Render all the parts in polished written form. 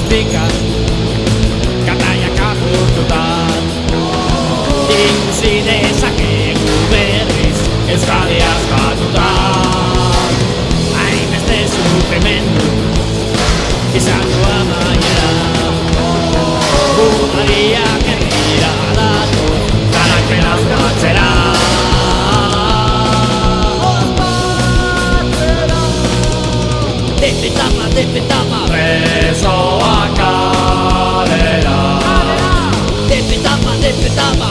pikan, kataiak apurtutan. Ikusi dezakegu berriz, euskadi askatutan. Hainbeste sufrimendu, izan du amaiera. Gudariak herrira datoz, karakel asmatzera. Depetama, presoak kalera. Depetama,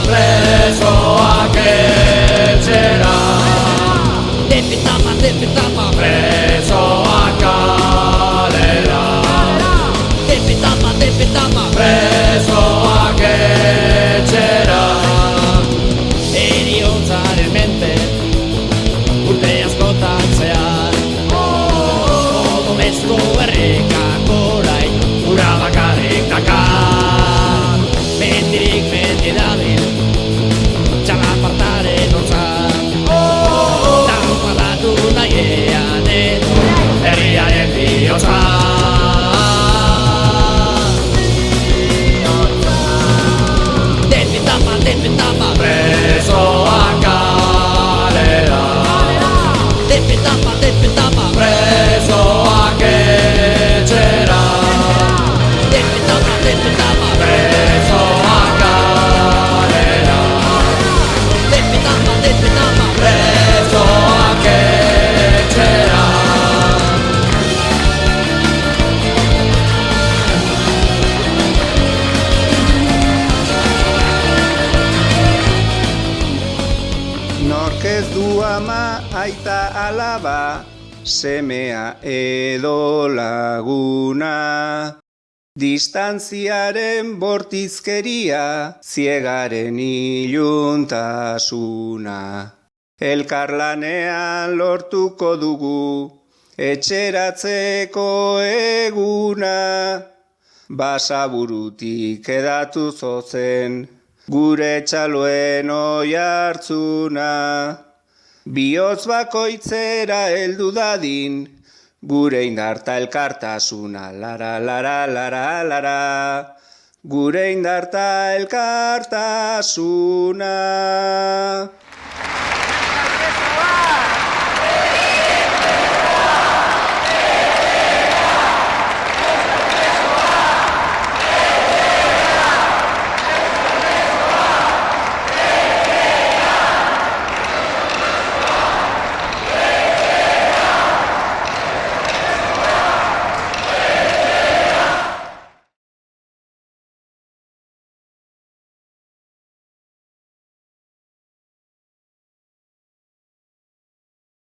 presoak etxera. Depetama, presoak kalera. Depetama, presoak etxera. Heriotzaren mente, urte askotan zehar. Odomezko errekak orain, ura bakarrik dakar. Mendirik mendi dabil, txalapartaren ontzat. Daupadatu nahiean edo, herriaren bihotza. Depetama, presoak kalera. Depetama, presoak etxera. Depetama, presoak kalera. Depetama, presoak etxera. Nork ez du ama, aita alaba, semea edo laguna. Distantziaren bortizkeria, ziegaren iluntasuna. Elkarlanean lortuko dugu, etxeratzeko eguna. Basaburutik edatu zozen, gure txaloen oihartzuna. Bihotz bakoitzera heldu dadin, gure indarta elkartasuna. Lara. Gure indarta elkartasuna.